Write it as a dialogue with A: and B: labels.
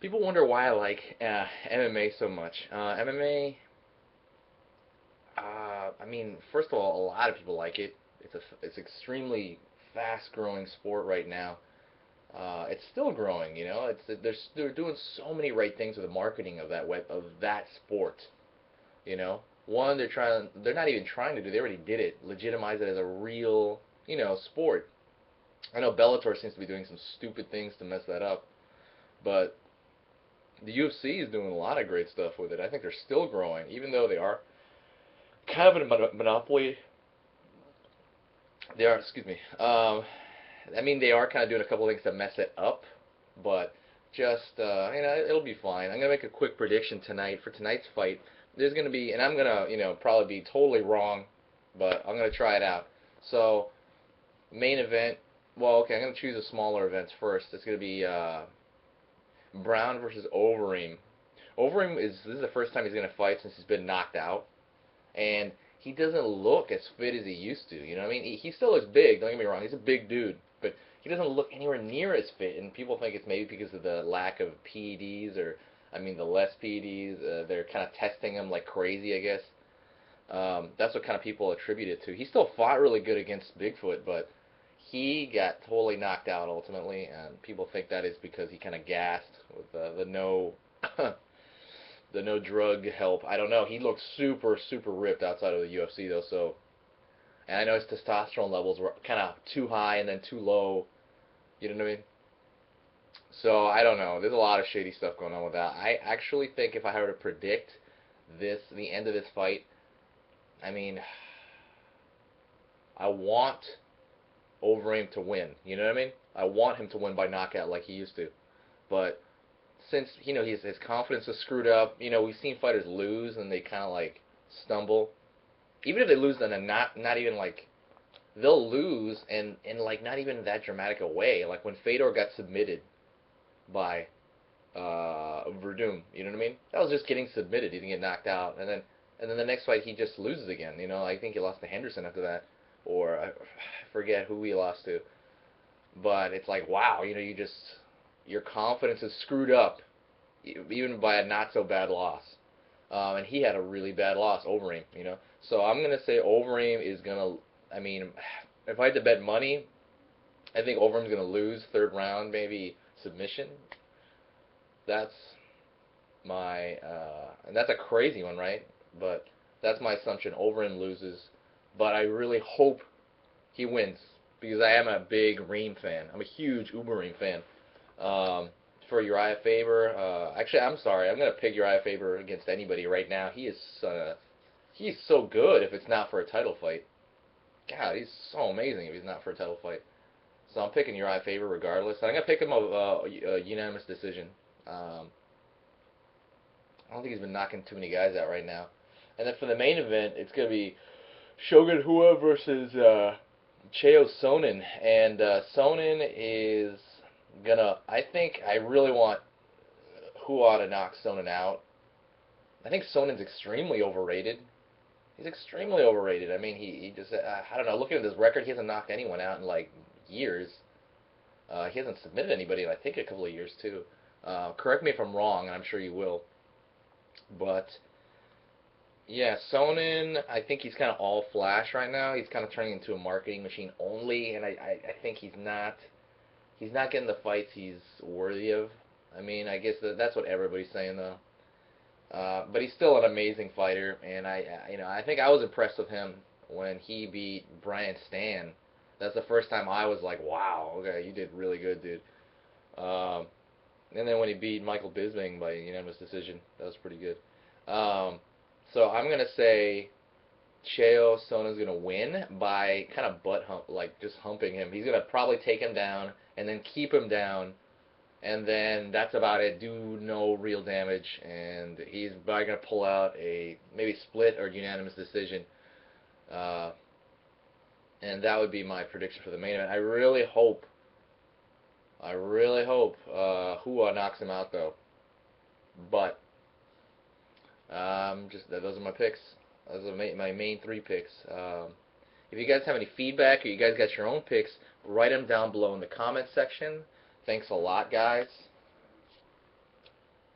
A: People wonder why I like MMA so much. MMA, I mean, first of all, a lot of people like it. It's extremely fast-growing sport right now. It's still growing, you know. They're doing so many right things with the marketing of that sport, you know. One, they're not even trying to do. They already did it. Legitimize it as a real, sport. I know Bellator seems to be doing some stupid things to mess that up, but the UFC is doing a lot of great stuff with it. I think they're still growing, even though they are kind of in a monopoly. They are, excuse me. I mean, they are kind of doing a couple of things to mess it up, but just it'll be fine. I'm gonna make a quick prediction tonight for tonight's fight. There's gonna be, and I'm gonna, probably be totally wrong, but I'm gonna try it out. So, main event. Well, okay, I'm gonna choose the smaller events first. It's gonna be Brown versus Overeem. Overeem this is the first time he's gonna fight since he's been knocked out, and he doesn't look as fit as he used to. You know what I mean? He still looks big. Don't get me wrong. He's a big dude, but he doesn't look anywhere near as fit. And people think it's maybe because of the lack of PEDs, or I mean the less PEDs. They're kind of testing him like crazy, I guess. That's what kind of people attribute it to. He still fought really good against Bigfoot, but he got totally knocked out ultimately, and people think that is because he kind of gassed with the no the no drug help. I don't know. He looked super super ripped outside of the UFC though, so and I know his testosterone levels were kind of too high and then too low. You know what I mean? So I don't know. There's a lot of shady stuff going on with that. I actually think if I were to predict the end of this fight, I mean, I want Overeem to win. You know what I mean? I want him to win by knockout like he used to. But since his confidence is screwed up, we've seen fighters lose and they kind of like stumble. Even if they lose in a not even like they'll lose and in like not even that dramatic a way. Like when Fedor got submitted by Verdum, you know what I mean? That was just getting submitted. He didn't get knocked out, and then the next fight he just loses again. I think he lost to Henderson after that, or I forget who he lost to. But it's like wow, your confidence is screwed up even by a not so bad loss. And he had a really bad loss, Overeem. So I'm gonna say Overeem is gonna. I mean, if I had to bet money, I think Overeem's gonna lose third round, maybe submission. That's my and that's a crazy one, right? But that's my assumption. Overeem loses, but I really hope he wins because I am a big Reem fan. I'm a huge Ubereem fan. For Uriah Faber, actually, I'm sorry. I'm gonna pick Uriah Faber against anybody right now. He's so good if it's not for a title fight. God, he's so amazing if he's not for a title fight. So I'm picking Uriah Faber regardless. I'm gonna pick him a unanimous decision. I don't think he's been knocking too many guys out right now. And then for the main event, it's gonna be Shogun Rua versus Chael Sonnen, and Sonnen is gonna. I think I really want Rua to knock Sonnen out. I think Sonnen's extremely overrated. He's extremely overrated. I mean, he just I don't know. Looking at his record, he hasn't knocked anyone out in like years. He hasn't submitted anybody in I think a couple of years too. Correct me if I'm wrong, and I'm sure you will. But yeah, Sonnen, I think he's kind of all flash right now. He's kind of turning into a marketing machine only, and I think he's not getting the fights he's worthy of. I mean, I guess that's what everybody's saying though. But he's still an amazing fighter, and I think I was impressed with him when he beat Brian Stann. That's the first time I was like, wow, okay, you did really good, dude. Um, and then when he beat Michael Bisping by unanimous decision, that was pretty good. Um, so I'm gonna say Chael Sonnen's gonna win by kind of butt hump, like just humping him. He's gonna probably take him down and then keep him down, and then that's about it. Do no real damage, and he's probably gonna pull out a maybe split or unanimous decision. Uh, and that would be my prediction for the main event. I really hope Hua knocks him out though. But just those are my picks. Those are my main three picks. If you guys have any feedback or you guys got your own picks, write them down below in the comments section. Thanks a lot, guys.